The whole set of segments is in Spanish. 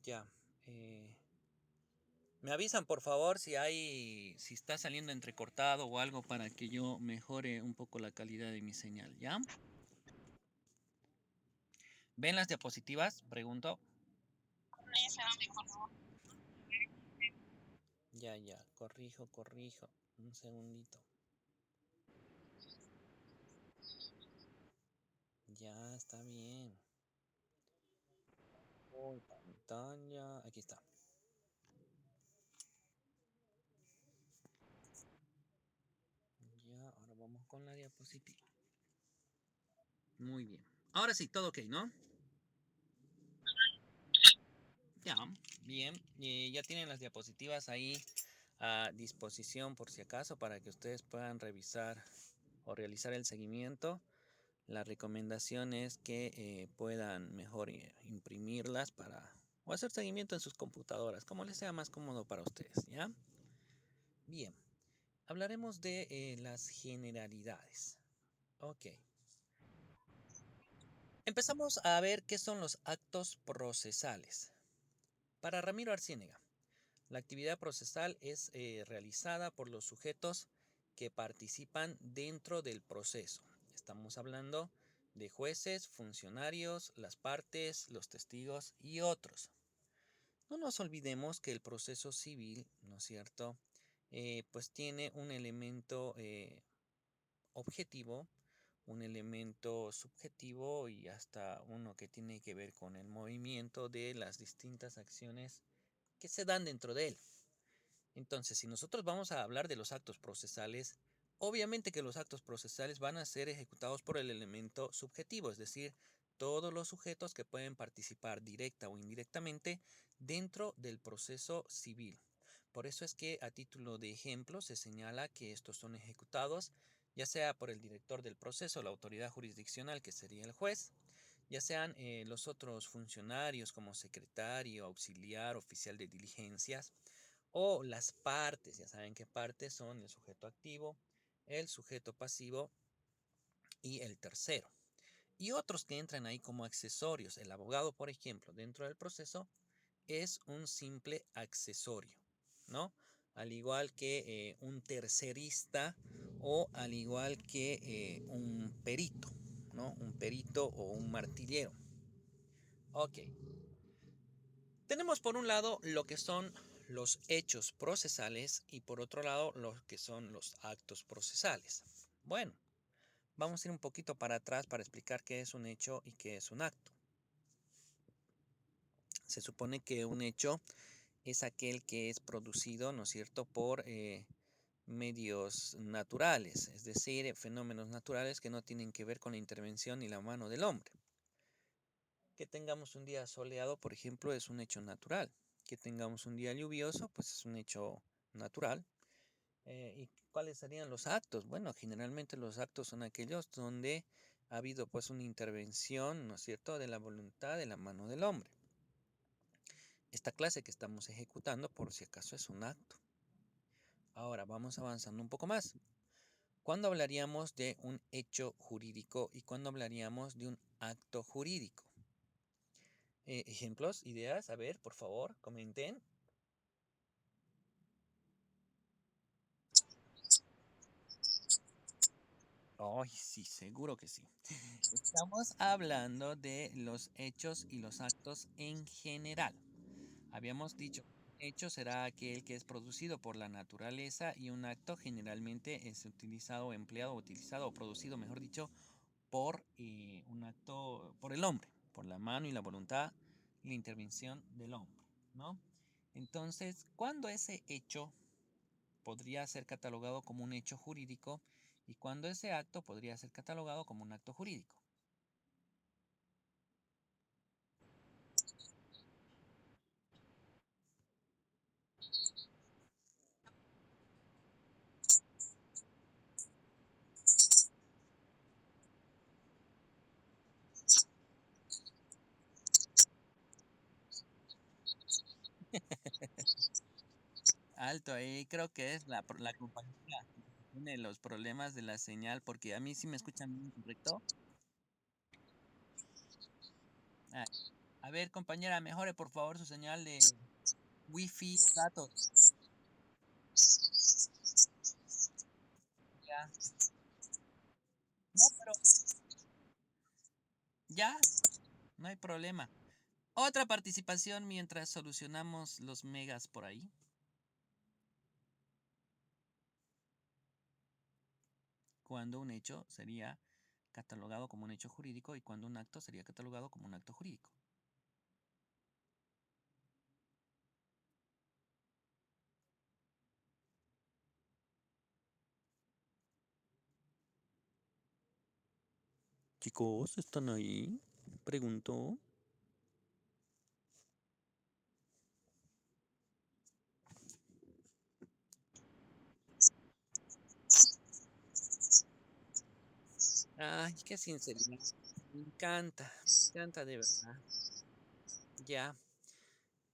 Ya. Me avisan por favor si está saliendo entrecortado o algo para que yo mejore un poco la calidad de mi señal, ¿ya? ¿Ven las diapositivas? Pregunto. Ya, corrijo. Un segundito. Ya, está bien. Pantalla. Aquí está. Ya, ahora vamos con la diapositiva. Muy bien. Ahora sí, todo ok, ¿no? Ya, bien. Ya tienen las diapositivas ahí a disposición por si acaso para que ustedes puedan revisar o realizar el seguimiento. La recomendación es que puedan mejor imprimirlas o hacer seguimiento en sus computadoras, como les sea más cómodo para ustedes, ¿ya? Bien, hablaremos de las generalidades. Ok. Empezamos a ver qué son los actos procesales. Para Ramiro Arciénega, la actividad procesal es realizada por los sujetos que participan dentro del proceso. Estamos hablando de jueces, funcionarios, las partes, los testigos y otros. No nos olvidemos que el proceso civil, ¿no es cierto? Pues tiene un elemento objetivo, un elemento subjetivo y hasta uno que tiene que ver con el movimiento de las distintas acciones que se dan dentro de él. Entonces, si nosotros vamos a hablar de los actos procesales, obviamente que los actos procesales van a ser ejecutados por el elemento subjetivo, es decir, todos los sujetos que pueden participar directa o indirectamente dentro del proceso civil. Por eso es que a título de ejemplo se señala que estos son ejecutados ya sea por el director del proceso, la autoridad jurisdiccional, que sería el juez, ya sean los otros funcionarios como secretario, auxiliar, oficial de diligencias, o las partes, ya saben qué partes son el sujeto activo, el sujeto pasivo y el tercero. Y otros que entran ahí como accesorios. El abogado, por ejemplo, dentro del proceso es un simple accesorio, ¿no? Al igual que un tercerista o al igual que un perito, ¿no? Un perito o un martillero. Ok. Tenemos por un lado lo que son los hechos procesales y por otro lado lo que son los actos procesales. Bueno, vamos a ir un poquito para atrás para explicar qué es un hecho y qué es un acto. Se supone que un hecho es aquel que es producido, ¿no es cierto?, por medios naturales, es decir, fenómenos naturales que no tienen que ver con la intervención ni la mano del hombre. Que tengamos un día soleado, por ejemplo, es un hecho natural. Que tengamos un día lluvioso, pues es un hecho natural. ¿Y cuáles serían los actos? Bueno, generalmente los actos son aquellos donde ha habido pues una intervención, ¿no es cierto?, de la voluntad de la mano del hombre. Esta clase que estamos ejecutando, por si acaso, es un acto. Ahora vamos avanzando un poco más. ¿Cuándo hablaríamos de un hecho jurídico y cuándo hablaríamos de un acto jurídico? Ejemplos, ideas, a ver, por favor, comenten. Ay, sí, seguro que sí. Estamos hablando de los hechos y los actos en general. Habíamos dicho, hecho será aquel que es producido por la naturaleza y un acto generalmente es utilizado, empleado, utilizado o producido, mejor dicho, por un acto, por el hombre, por la mano y la voluntad y la intervención del hombre, ¿no? Entonces, ¿cuándo ese hecho podría ser catalogado como un hecho jurídico y cuándo ese acto podría ser catalogado como un acto jurídico? Alto, ahí creo que es la compañía que tiene los problemas de la señal, porque a mí sí me escuchan bien, ¿correcto? Ah, A ver, compañera, mejore por favor su señal de wifi o datos. Ya, no, pero ya, no hay problema. Otra participación mientras solucionamos los megas por ahí. Cuando un hecho sería catalogado como un hecho jurídico y cuando un acto sería catalogado como un acto jurídico. Chicos, ¿están ahí? Pregunto. Ay, qué sinceridad. Me encanta de verdad. Ya,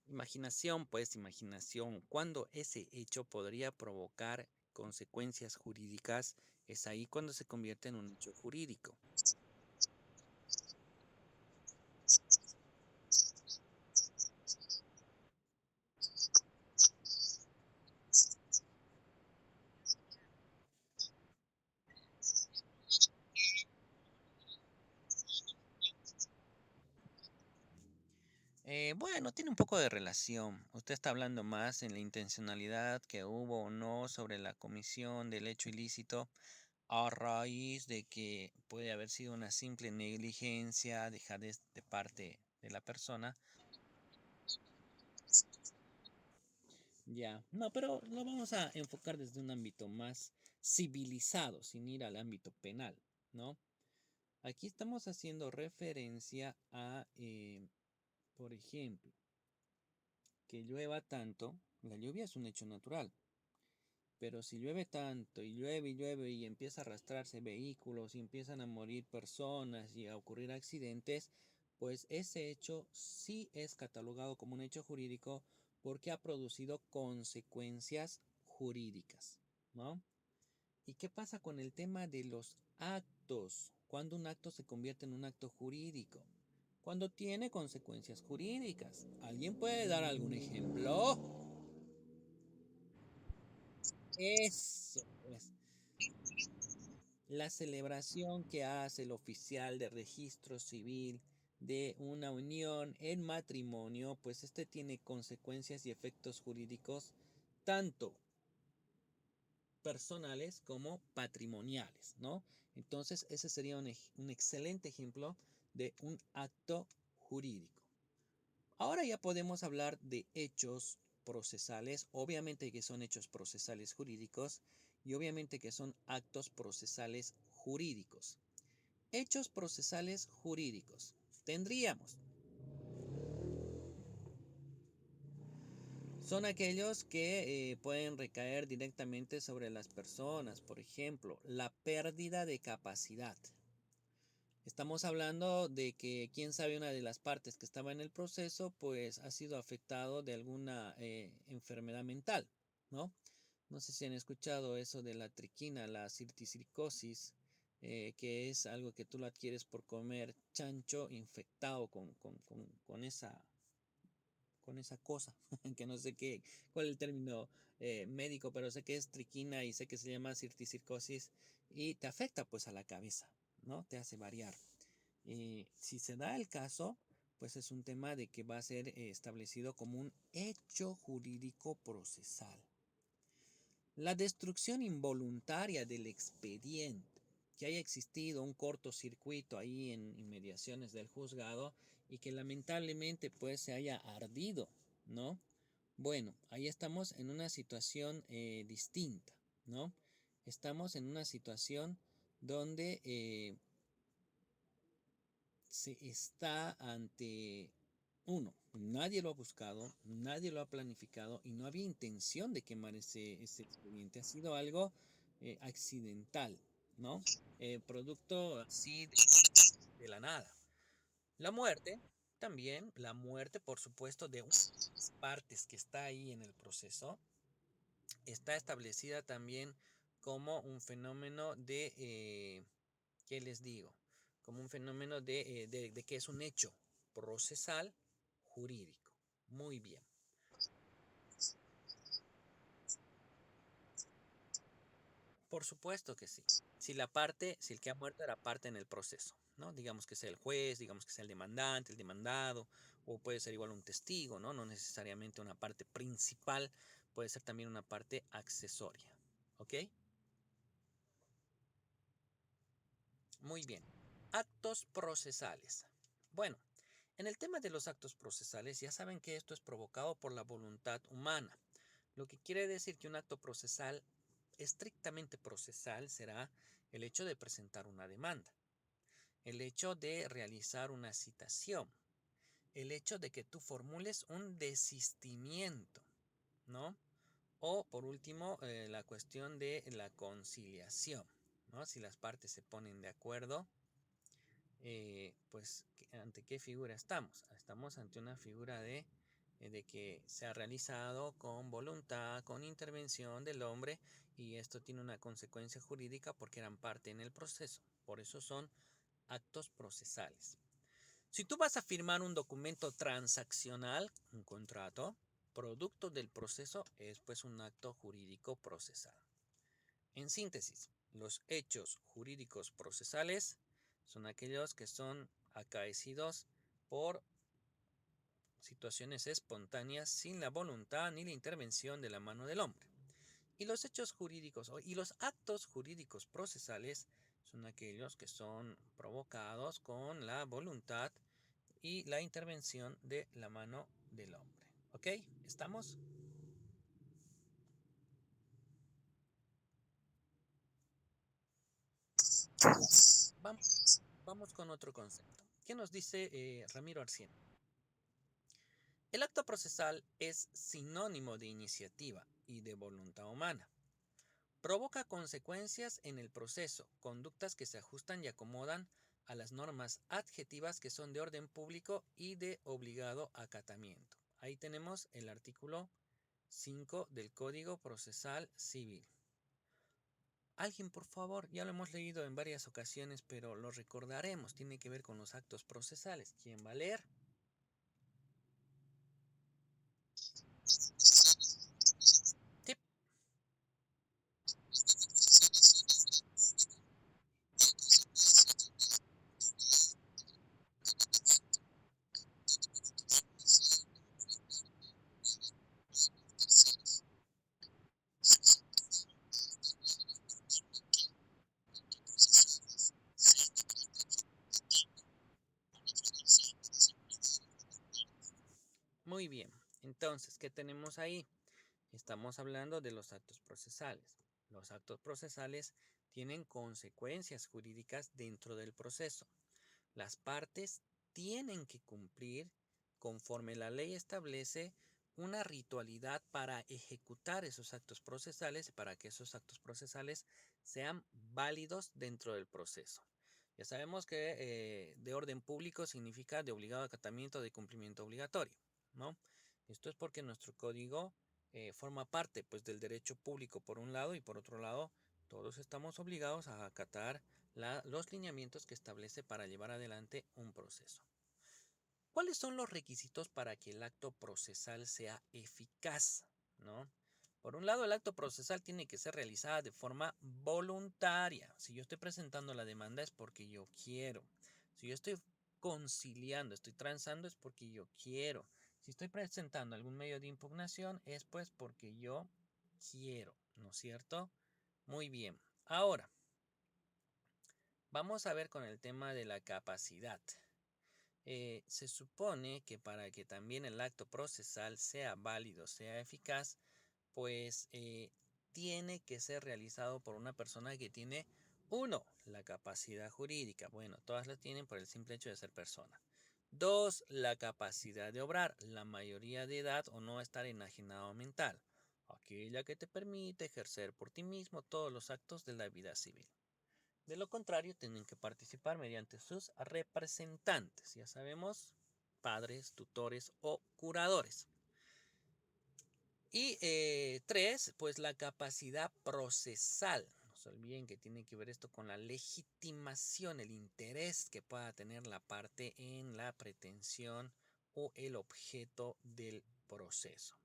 imaginación, pues imaginación. Cuando ese hecho podría provocar consecuencias jurídicas, es ahí cuando se convierte en un hecho jurídico. Bueno, tiene un poco de relación. Usted está hablando más en la intencionalidad que hubo o no sobre la comisión del hecho ilícito a raíz de que puede haber sido una simple negligencia, dejadez de parte de la persona. Ya, no, pero lo vamos a enfocar desde un ámbito más civilizado, sin ir al ámbito penal, ¿no? Aquí estamos haciendo referencia a, por ejemplo, que llueva tanto, la lluvia es un hecho natural, pero si llueve tanto y llueve y empieza a arrastrarse vehículos y empiezan a morir personas y a ocurrir accidentes, pues ese hecho sí es catalogado como un hecho jurídico porque ha producido consecuencias jurídicas, ¿no? ¿Y qué pasa con el tema de los actos? Cuando un acto se convierte en un acto jurídico, cuando tiene consecuencias jurídicas. ¿Alguien puede dar algún ejemplo? Eso, pues. La celebración que hace el oficial de registro civil de una unión en matrimonio, pues este tiene consecuencias y efectos jurídicos tanto personales como patrimoniales, ¿no? Entonces, ese sería un excelente ejemplo de un acto jurídico. Ahora ya podemos hablar de hechos procesales, obviamente que son hechos procesales jurídicos y obviamente que son actos procesales jurídicos. Hechos procesales jurídicos. Tendríamos. Son aquellos que pueden recaer directamente sobre las personas. Por ejemplo, la pérdida de capacidad. Estamos hablando de que quién sabe una de las partes que estaba en el proceso pues ha sido afectado de alguna enfermedad mental, ¿no? No sé si han escuchado eso de la triquina, la cirticircosis, que es algo que tú lo adquieres por comer chancho infectado con esa cosa, que no sé qué, cuál es el término médico, pero sé que es triquina y sé que se llama cirticircosis y te afecta pues a la cabeza, ¿no? Te hace variar. Si se da el caso, pues es un tema de que va a ser establecido como un hecho jurídico procesal. La destrucción involuntaria del expediente, que haya existido un cortocircuito ahí en inmediaciones del juzgado y que lamentablemente pues se haya ardido, ¿no? Bueno, ahí estamos en una situación distinta, ¿no? Estamos en una situación donde se está ante uno, nadie lo ha buscado, nadie lo ha planificado y no había intención de quemar ese expediente. Ha sido algo accidental, ¿no? Producto así de la nada. La muerte, también, la muerte, por supuesto, de una de las partes que está ahí en el proceso, está establecida también como un fenómeno de, ¿qué les digo? Como un fenómeno de que es un hecho, procesal jurídico. Muy bien. Por supuesto que sí. Si el que ha muerto era parte en el proceso, ¿no? Digamos que sea el juez, digamos que sea el demandante, el demandado, o puede ser igual un testigo, ¿no? No necesariamente una parte principal, puede ser también una parte accesoria, ¿ok? Muy bien. Actos procesales. Bueno, en el tema de los actos procesales ya saben que esto es provocado por la voluntad humana, lo que quiere decir que un acto procesal, estrictamente procesal, será el hecho de presentar una demanda, el hecho de realizar una citación, el hecho de que tú formules un desistimiento, ¿no? O por último, la cuestión de la conciliación, ¿no? Si las partes se ponen de acuerdo, pues ante qué figura estamos. Estamos ante una figura de que se ha realizado con voluntad, con intervención del hombre, y esto tiene una consecuencia jurídica porque eran parte en el proceso. Por eso son actos procesales. Si tú vas a firmar un documento transaccional, un contrato, producto del proceso es pues un acto jurídico procesal. En síntesis, los hechos jurídicos procesales son aquellos que son acaecidos por situaciones espontáneas sin la voluntad ni la intervención de la mano del hombre. Y los hechos jurídicos y los actos jurídicos procesales son aquellos que son provocados con la voluntad y la intervención de la mano del hombre. ¿Ok? ¿Estamos? Vamos con otro concepto. ¿Qué nos dice Ramiro Arcien? El acto procesal es sinónimo de iniciativa y de voluntad humana. Provoca consecuencias en el proceso, conductas que se ajustan y acomodan a las normas adjetivas que son de orden público y de obligado acatamiento. Ahí tenemos el artículo 5 del Código Procesal Civil. Alguien, por favor, ya lo hemos leído en varias ocasiones, pero lo recordaremos, tiene que ver con los actos procesales. ¿Quién va a leer? Sí. Muy bien. Entonces, ¿qué tenemos ahí? Estamos hablando de los actos procesales. Los actos procesales tienen consecuencias jurídicas dentro del proceso. Las partes tienen que cumplir, conforme la ley establece, una ritualidad para ejecutar esos actos procesales y para que esos actos procesales sean válidos dentro del proceso. Ya sabemos que de orden público significa de obligado acatamiento, de cumplimiento obligatorio, ¿no? Esto es porque nuestro código forma parte pues del derecho público por un lado y por otro lado todos estamos obligados a acatar los lineamientos que establece para llevar adelante un proceso. ¿Cuáles son los requisitos para que el acto procesal sea eficaz? ¿No? Por un lado, el acto procesal tiene que ser realizada de forma voluntaria. Si yo estoy presentando la demanda es porque yo quiero. Si yo estoy conciliando, estoy transando es porque yo quiero. Si estoy presentando algún medio de impugnación es pues porque yo quiero, ¿no es cierto? Muy bien. Ahora, vamos a ver con el tema de la capacidad. Se supone que para que también el acto procesal sea válido, sea eficaz, pues tiene que ser realizado por una persona que tiene, uno, la capacidad jurídica. Bueno, todas las tienen por el simple hecho de ser persona. Dos, la capacidad de obrar, la mayoría de edad o no estar enajenado mental, aquella que te permite ejercer por ti mismo todos los actos de la vida civil. De lo contrario, tienen que participar mediante sus representantes, ya sabemos, padres, tutores o curadores. Y tres, pues la capacidad procesal, ¿no es se olviden que tiene que ver esto con la legitimación, el interés que pueda tener la parte en la pretensión o el objeto del proceso.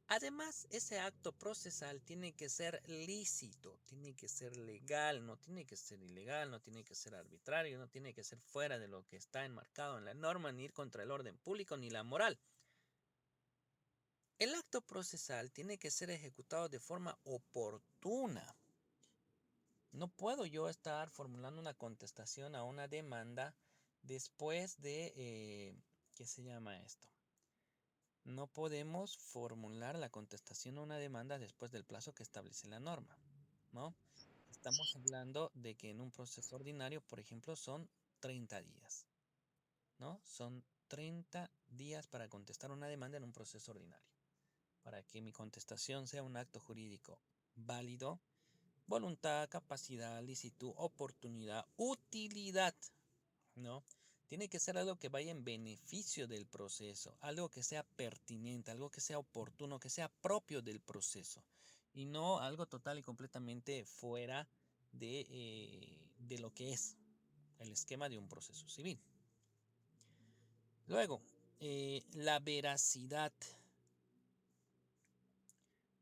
Además, ese acto procesal tiene que ser lícito, tiene que ser legal, no tiene que ser ilegal, no tiene que ser arbitrario, no tiene que ser fuera de lo que está enmarcado en la norma, ni ir contra el orden público ni la moral. El acto procesal tiene que ser ejecutado de forma oportuna. No puedo yo estar formulando una contestación a una demanda después de, ¿qué se llama esto? No podemos formular la contestación a una demanda después del plazo que establece la norma, ¿no? Estamos hablando de que en un proceso ordinario, por ejemplo, son 30 días, ¿no? Son 30 días para contestar una demanda en un proceso ordinario. Para que mi contestación sea un acto jurídico válido, voluntad, capacidad, licitud, oportunidad, utilidad, ¿no? Tiene que ser algo que vaya en beneficio del proceso, algo que sea pertinente, algo que sea oportuno, que sea propio del proceso y no algo total y completamente fuera de lo que es el esquema de un proceso civil. Luego, la veracidad.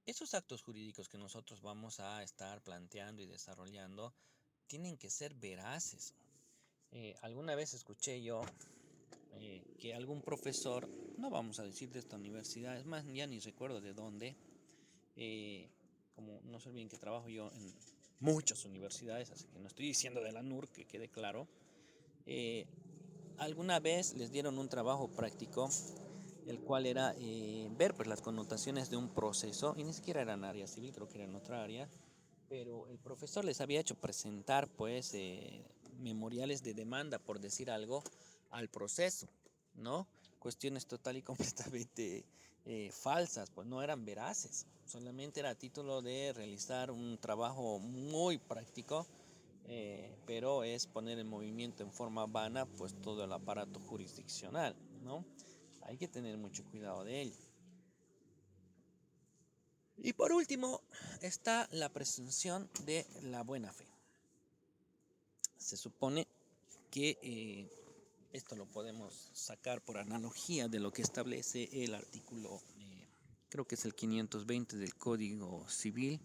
Esos actos jurídicos que nosotros vamos a estar planteando y desarrollando tienen que ser veraces. Alguna vez escuché yo que algún profesor, no vamos a decir de esta universidad, es más, ya ni recuerdo de dónde, como no sé bien que trabajo yo en muchas universidades, así que no estoy diciendo de la NUR, que quede claro, alguna vez les dieron un trabajo práctico, el cual era ver pues, las connotaciones de un proceso, y ni siquiera era en área civil, creo que era en otra área, pero el profesor les había hecho presentar pues memoriales de demanda, por decir algo, al proceso, ¿no? Cuestiones total y completamente falsas, pues no eran veraces, solamente era a título de realizar un trabajo muy práctico, pero es poner en movimiento en forma vana pues todo el aparato jurisdiccional, ¿no? Hay que tener mucho cuidado de ello. Y por último está la presunción de la buena fe. Se supone que esto lo podemos sacar por analogía de lo que establece el artículo, creo que es el 520 del Código Civil,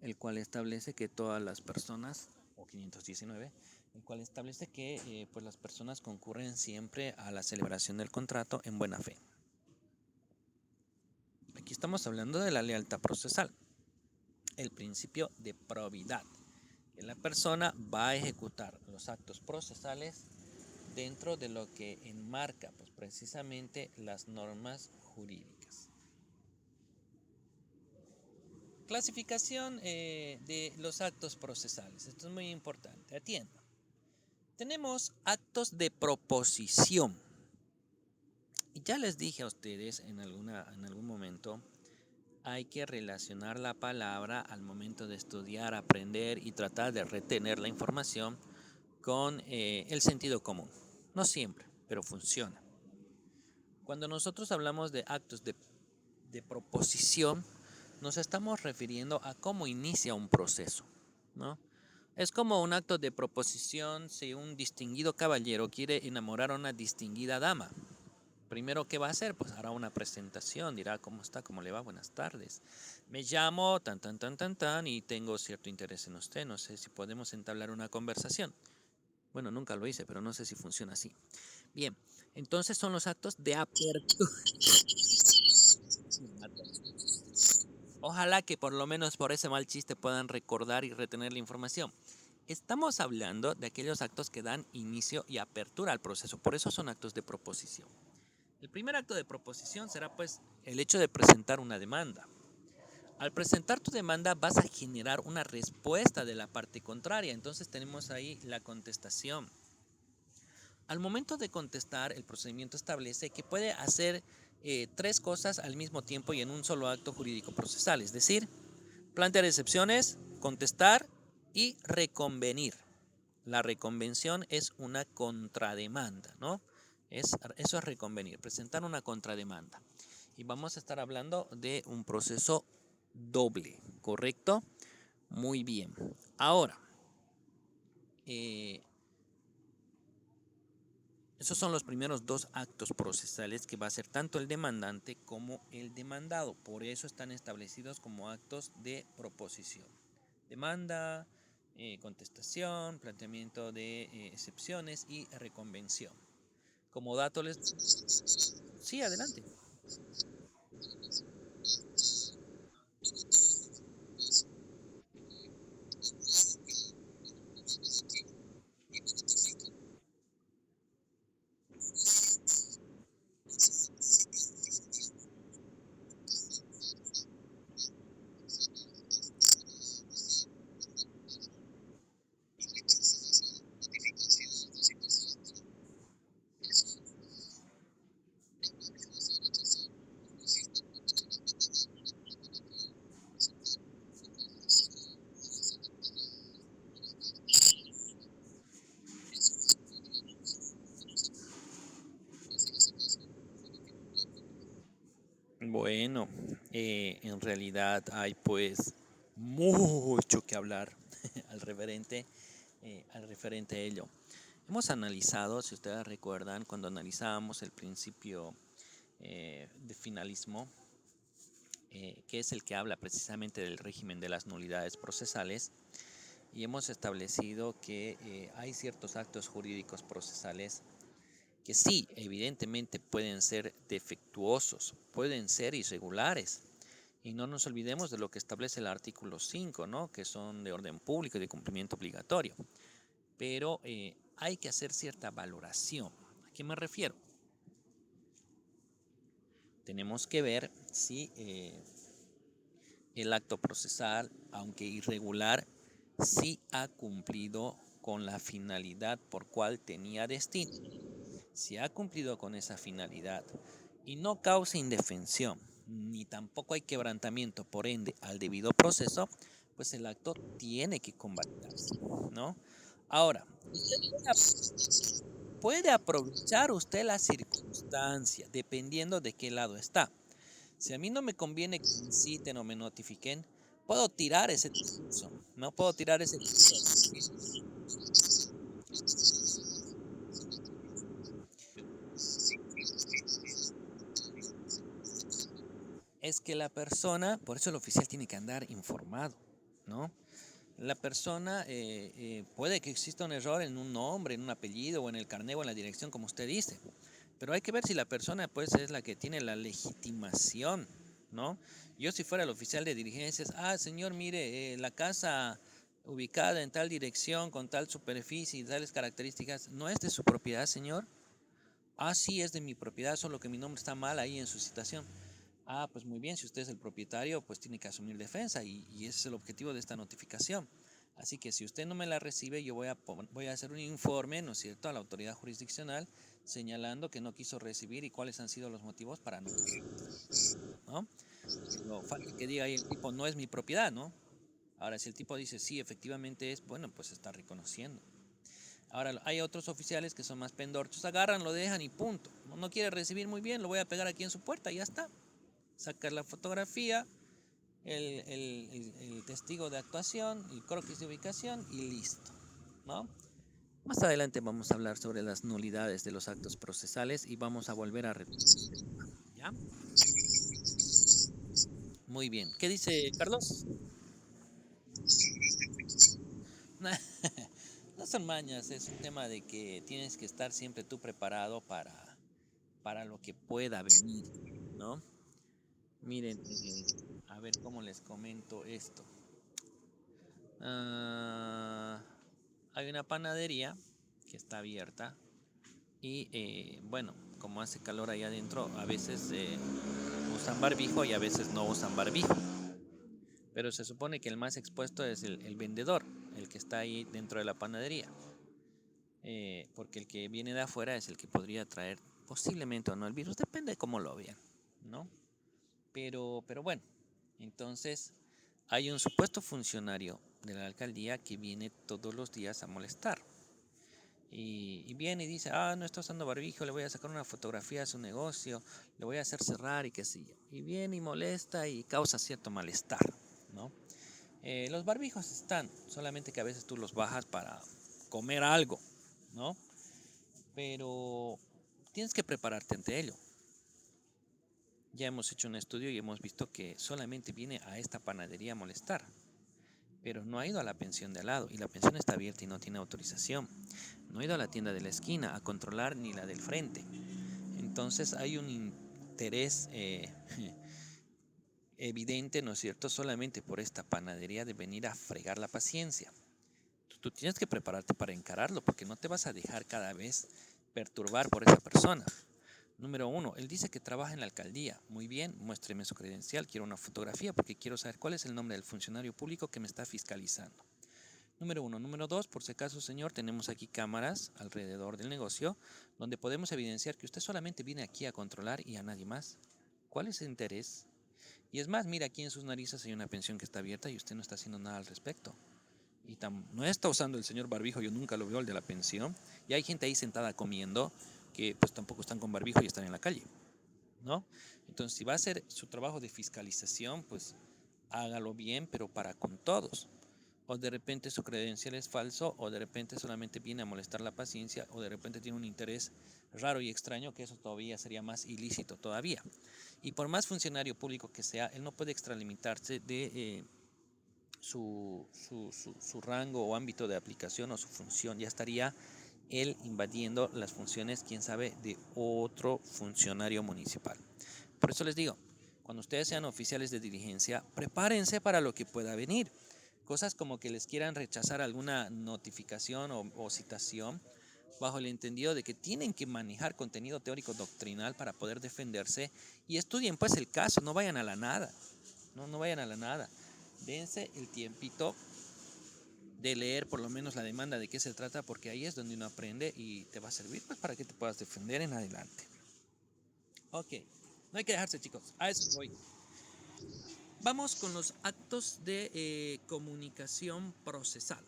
el cual establece que todas las personas, o 519, el cual establece que pues las personas concurren siempre a la celebración del contrato en buena fe. Aquí estamos hablando de la lealtad procesal, el principio de probidad, que la persona va a ejecutar los actos procesales dentro de lo que enmarca pues, precisamente las normas jurídicas. Clasificación de los actos procesales. Esto es muy importante. Atiendan. Tenemos actos de proposición. Y ya les dije a ustedes en algún momento, hay que relacionar la palabra al momento de estudiar, aprender y tratar de retener la información con el sentido común. No siempre, pero funciona. Cuando nosotros hablamos de actos de proposición, nos estamos refiriendo a cómo inicia un proceso, ¿no? Es como un acto de proposición si un distinguido caballero quiere enamorar a una distinguida dama. Primero, ¿qué va a hacer? Pues hará una presentación, dirá cómo está, cómo le va, buenas tardes. Me llamo tan, tan, tan, tan, tan y tengo cierto interés en usted, no sé si podemos entablar una conversación. Bueno, nunca lo hice, pero no sé si funciona así. Bien, entonces son los actos de apertura. Ojalá que por lo menos por ese mal chiste puedan recordar y retener la información. Estamos hablando de aquellos actos que dan inicio y apertura al proceso, por eso son actos de proposición. El primer acto de proposición será pues el hecho de presentar una demanda. Al presentar tu demanda vas a generar una respuesta de la parte contraria, entonces tenemos ahí la contestación. Al momento de contestar, el procedimiento establece que puede hacer tres cosas al mismo tiempo y en un solo acto jurídico procesal, es decir, plantear excepciones, contestar y reconvenir. La reconvención es una contrademanda, ¿no? Eso es reconvenir, presentar una contrademanda. Y vamos a estar hablando de un proceso doble, ¿correcto? Muy bien. Ahora, esos son los primeros dos actos procesales que va a ser tanto el demandante como el demandado. Por eso están establecidos como actos de proposición. Demanda, contestación, planteamiento de excepciones y reconvención. Como dato les... Sí, adelante. Bueno, en realidad hay pues mucho que hablar al referente a ello. Hemos analizado, si ustedes recuerdan, cuando analizábamos el principio de finalismo, que es el que habla precisamente del régimen de las nulidades procesales, y hemos establecido que hay ciertos actos jurídicos procesales que sí, evidentemente pueden ser defectuosos, pueden ser irregulares. Y no nos olvidemos de lo que establece el artículo 5, ¿no? Que son de orden público y de cumplimiento obligatorio. Pero hay que hacer cierta valoración. ¿A qué me refiero? Tenemos que ver si el acto procesal, aunque irregular, sí ha cumplido con la finalidad por cual tenía destino. Si ha cumplido con esa finalidad y no causa indefensión, ni tampoco hay quebrantamiento, por ende, al debido proceso, pues el acto tiene que convalidarse, ¿no? Ahora, puede aprovechar usted la circunstancia, dependiendo de qué lado está. Si a mí no me conviene que me citen o me notifiquen, puedo tirar ese discurso, ¿no? Puedo tirar ese discurso. Es que la persona, por eso el oficial tiene que andar informado, ¿no? La persona puede que exista un error en un nombre, en un apellido o en el carnet o en la dirección, como usted dice, pero hay que ver si la persona pues es la que tiene la legitimación, ¿no? Yo si fuera el oficial de diligencias, señor, mire, la casa ubicada en tal dirección, con tal superficie y tales características, ¿no es de su propiedad, señor? Sí, es de mi propiedad, solo que mi nombre está mal ahí en su citación. Pues muy bien, si usted es el propietario, pues tiene que asumir defensa y ese es el objetivo de esta notificación. Así que si usted no me la recibe, yo voy a hacer un informe, ¿no es cierto?, a la autoridad jurisdiccional señalando que no quiso recibir y cuáles han sido los motivos para no, ¿no? Pero falta que diga ahí el tipo, no es mi propiedad, ¿no? Ahora, si el tipo dice, sí, efectivamente es, bueno, pues está reconociendo. Ahora, hay otros oficiales que son más pendorchos, agarran, lo dejan y punto. No quiere recibir, muy bien, lo voy a pegar aquí en su puerta y ya está. Sacar la fotografía, el testigo de actuación, el croquis de ubicación y listo, ¿no? Más adelante vamos a hablar sobre las nulidades de los actos procesales y vamos a volver a retomar, ¿ya? Muy bien. ¿Qué dice Carlos? No son mañas, es un tema de que tienes que estar siempre tú preparado para lo que pueda venir, ¿no? Miren, a ver cómo les comento esto. Ah, hay una panadería que está abierta y bueno, como hace calor allá adentro, a veces usan barbijo y a veces no usan barbijo. Pero se supone que el más expuesto es el vendedor, el que está ahí dentro de la panadería. Porque el que viene de afuera es el que podría traer posiblemente o no el virus, depende de cómo lo vean, ¿no? Pero bueno, entonces hay un supuesto funcionario de la alcaldía que viene todos los días a molestar. Y viene y dice, no está usando barbijo, le voy a sacar una fotografía a su negocio, le voy a hacer cerrar y qué sé yo. Y viene y molesta y causa cierto malestar, ¿no? Los barbijos están, solamente que a veces tú los bajas para comer algo, ¿no? Pero tienes que prepararte ante ello. Ya hemos hecho un estudio y hemos visto que solamente viene a esta panadería a molestar, pero no ha ido a la pensión de al lado y la pensión está abierta y no tiene autorización. No ha ido a la tienda de la esquina a controlar ni la del frente. Entonces hay un interés evidente, ¿no es cierto?, solamente por esta panadería de venir a fregar la paciencia. Tú tienes que prepararte para encararlo porque no te vas a dejar cada vez perturbar por esa persona. Número 1, él dice que trabaja en la alcaldía. Muy bien, muéstreme su credencial, quiero una fotografía porque quiero saber cuál es el nombre del funcionario público que me está fiscalizando. Número 1. Número 2, por si acaso, señor, tenemos aquí cámaras alrededor del negocio donde podemos evidenciar que usted solamente viene aquí a controlar y a nadie más. ¿Cuál es el interés? Y es más, mira, aquí en sus narices hay una pensión que está abierta y usted no está haciendo nada al respecto. Y no está usando el señor barbijo, yo nunca lo veo, el de la pensión. Y hay gente ahí sentada comiendo que pues tampoco están con barbijo y están en la calle, ¿no? Entonces, si va a hacer su trabajo de fiscalización, pues hágalo bien, pero para con todos. O de repente su credencial es falso, o de repente solamente viene a molestar la paciencia, o de repente tiene un interés raro y extraño, que eso todavía sería más ilícito todavía. Y por más funcionario público que sea, él no puede extralimitarse de su rango o ámbito de aplicación o su función. Ya estaría él invadiendo las funciones, quién sabe, de otro funcionario municipal. Por eso les digo, cuando ustedes sean oficiales de diligencia, prepárense para lo que pueda venir. Cosas como que les quieran rechazar alguna notificación o citación, bajo el entendido de que tienen que manejar contenido teórico doctrinal para poder defenderse, y estudien pues el caso, no vayan a la nada, no vayan a la nada. Dense el tiempito de leer por lo menos la demanda de qué se trata, porque ahí es donde uno aprende y te va a servir pues para que te puedas defender en adelante. Ok, no hay que dejarse, chicos, a eso voy. Vamos con los actos de comunicación procesal.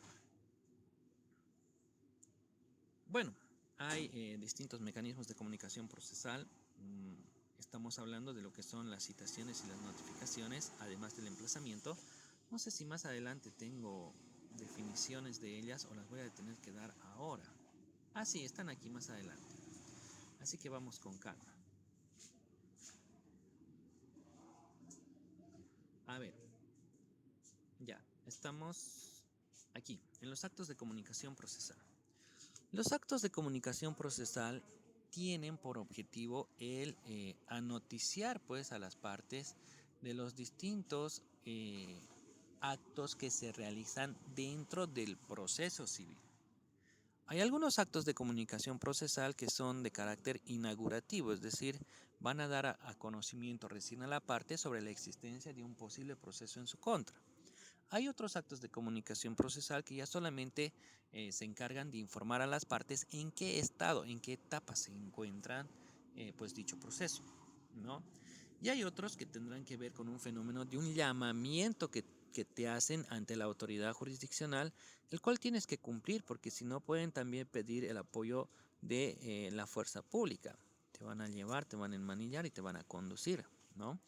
Bueno, hay distintos mecanismos de comunicación procesal. Estamos hablando de lo que son las citaciones y las notificaciones, además del emplazamiento. No sé si más adelante tengo definiciones de ellas o las voy a tener que dar ahora. Ah, sí, están aquí más adelante. Así que vamos con calma. A ver, ya, estamos aquí, en los actos de comunicación procesal. Los actos de comunicación procesal tienen por objetivo el anoticiar pues a las partes de los distintos actos que se realizan dentro del proceso civil. Hay algunos actos de comunicación procesal que son de carácter inaugurativo, es decir, van a dar a conocimiento recién a la parte sobre la existencia de un posible proceso en su contra. Hay otros actos de comunicación procesal que ya solamente se encargan de informar a las partes en qué estado, en qué etapa se encuentran pues dicho proceso, ¿no? Y hay otros que tendrán que ver con un fenómeno de un llamamiento que te hacen ante la autoridad jurisdiccional, el cual tienes que cumplir, porque si no pueden también pedir el apoyo de la fuerza pública. Te van a llevar, te van a enmanillar y te van a conducir, ¿no?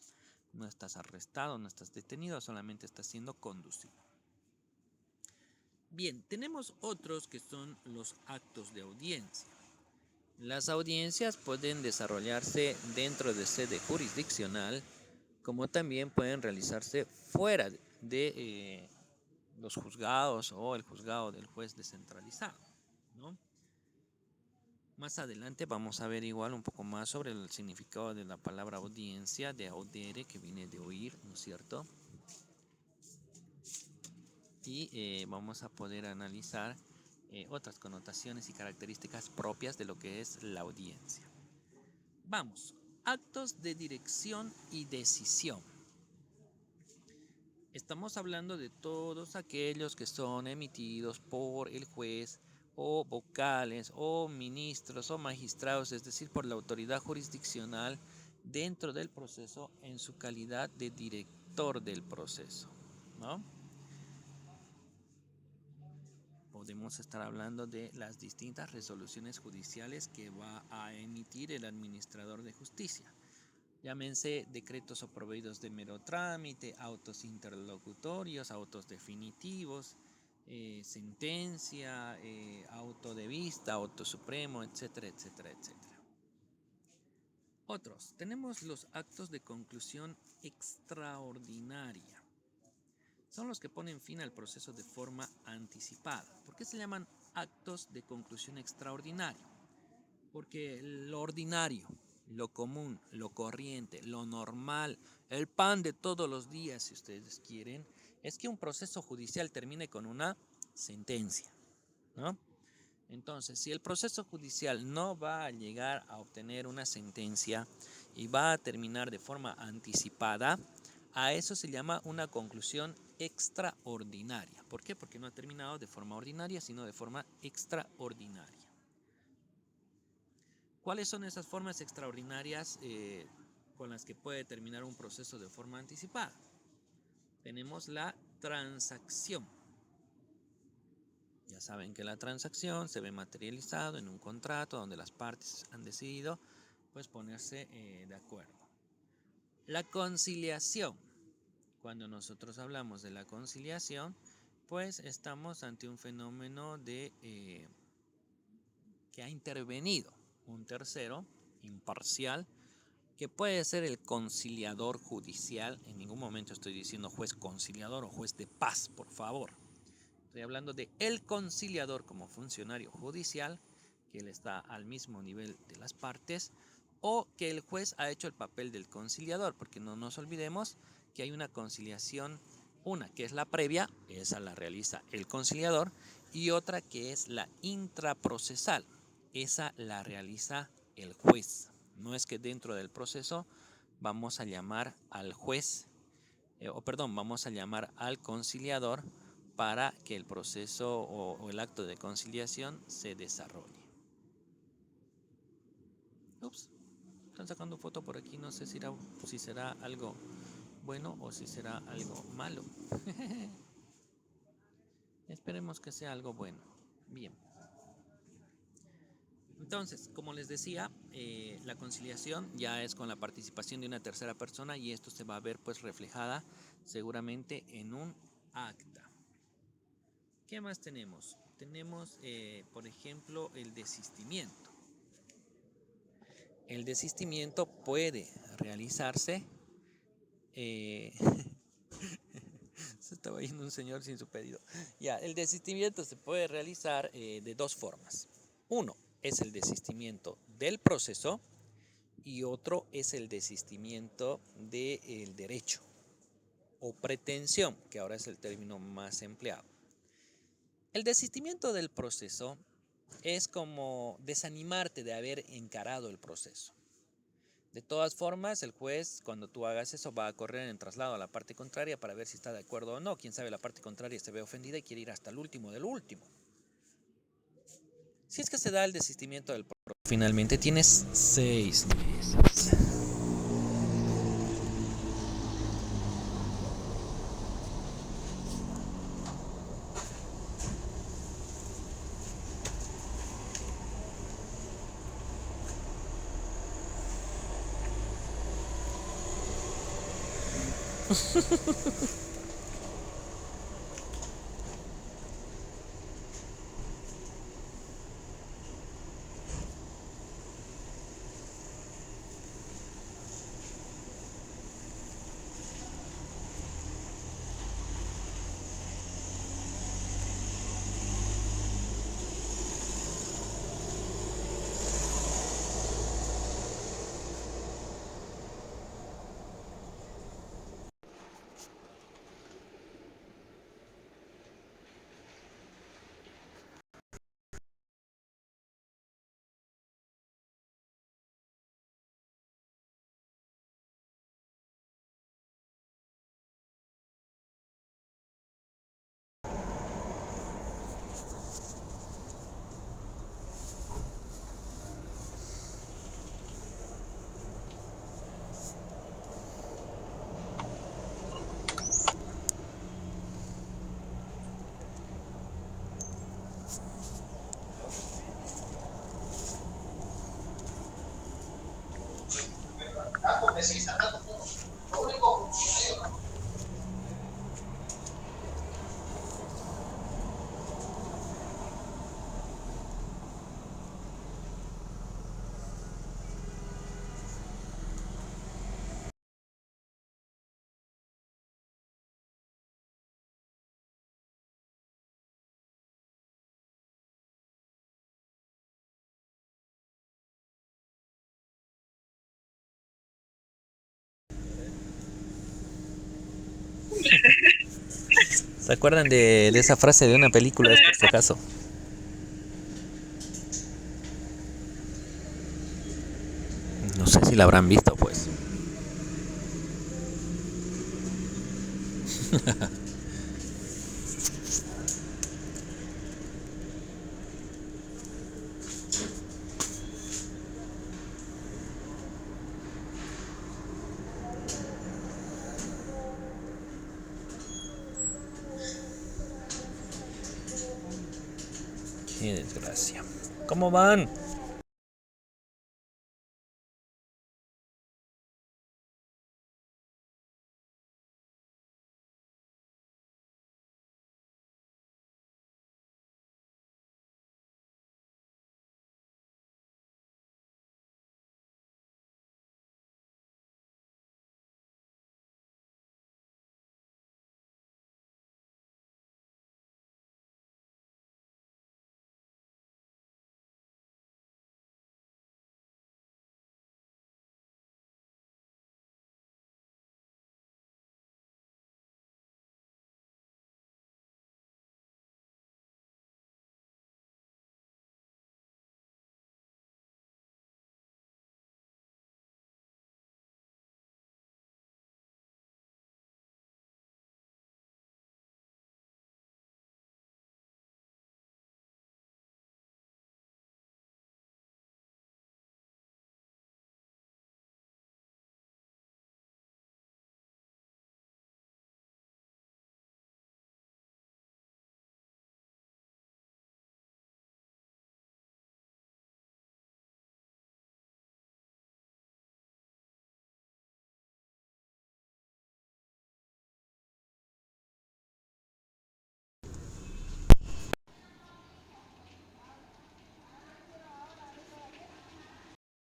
No estás arrestado, no estás detenido, solamente estás siendo conducido. Bien, tenemos otros que son los actos de audiencia. Las audiencias pueden desarrollarse dentro de sede jurisdiccional, como también pueden realizarse fuera de los juzgados o el juzgado del juez descentralizado, ¿no? Más adelante vamos a ver igual un poco más sobre el significado de la palabra audiencia, de audere, que viene de oír, ¿no es cierto? Y vamos a poder analizar otras connotaciones y características propias de lo que es la audiencia. Vamos, actos de dirección y decisión. Estamos hablando de todos aquellos que son emitidos por el juez o vocales o ministros o magistrados, es decir, por la autoridad jurisdiccional dentro del proceso en su calidad de director del proceso, ¿no? Podemos estar hablando de las distintas resoluciones judiciales que va a emitir el administrador de justicia. Llámense decretos o proveídos de mero trámite, autos interlocutorios, autos definitivos, sentencia, auto de vista, auto supremo, etcétera, etcétera, etcétera. Otros, tenemos los actos de conclusión extraordinaria. Son los que ponen fin al proceso de forma anticipada. ¿Por qué se llaman actos de conclusión extraordinaria? Porque lo ordinario, lo común, lo corriente, lo normal, el pan de todos los días, si ustedes quieren, es que un proceso judicial termine con una sentencia, ¿no? Entonces, si el proceso judicial no va a llegar a obtener una sentencia y va a terminar de forma anticipada, a eso se llama una conclusión extraordinaria. ¿Por qué? Porque no ha terminado de forma ordinaria, sino de forma extraordinaria. ¿Cuáles son esas formas extraordinarias con las que puede terminar un proceso de forma anticipada? Tenemos la transacción. Ya saben que la transacción se ve materializado en un contrato donde las partes han decidido pues ponerse de acuerdo. La conciliación. Cuando nosotros hablamos de la conciliación, pues estamos ante un fenómeno de que ha intervenido un tercero imparcial, que puede ser el conciliador judicial. En ningún momento estoy diciendo juez conciliador o juez de paz, por favor. Estoy hablando de el conciliador como funcionario judicial, que él está al mismo nivel de las partes, o que el juez ha hecho el papel del conciliador, porque no nos olvidemos que hay una conciliación, una que es la previa, esa la realiza el conciliador, y otra que es la intraprocesal, esa la realiza el juez. No es que dentro del proceso vamos a llamar al juez, vamos a llamar al conciliador para que el proceso o el acto de conciliación se desarrolle. Ups, están sacando foto por aquí, no sé si será algo bueno o si será algo malo. Esperemos que sea algo bueno. Bien. Entonces, como les decía, la conciliación ya es con la participación de una tercera persona y esto se va a ver pues reflejada seguramente en un acta. ¿Qué más tenemos? Tenemos, por ejemplo, el desistimiento. El desistimiento puede realizarse. Se estaba yendo un señor sin su pedido. Ya, el desistimiento se puede realizar de dos formas. Uno es el desistimiento del proceso y otro es el desistimiento del derecho o pretensión, que ahora es el término más empleado. El desistimiento del proceso es como desanimarte de haber encarado el proceso. De todas formas, el juez, cuando tú hagas eso, va a correr en traslado a la parte contraria para ver si está de acuerdo o no. Quién sabe, la parte contraria se ve ofendida y quiere ir hasta el último del último. Si es que se da el desistimiento del proceso, finalmente tienes 6 meses. ¿Se acuerdan de esa frase de una película, por si acaso? No sé si la habrán visto, pues. Qué desgracia. ¿Cómo van?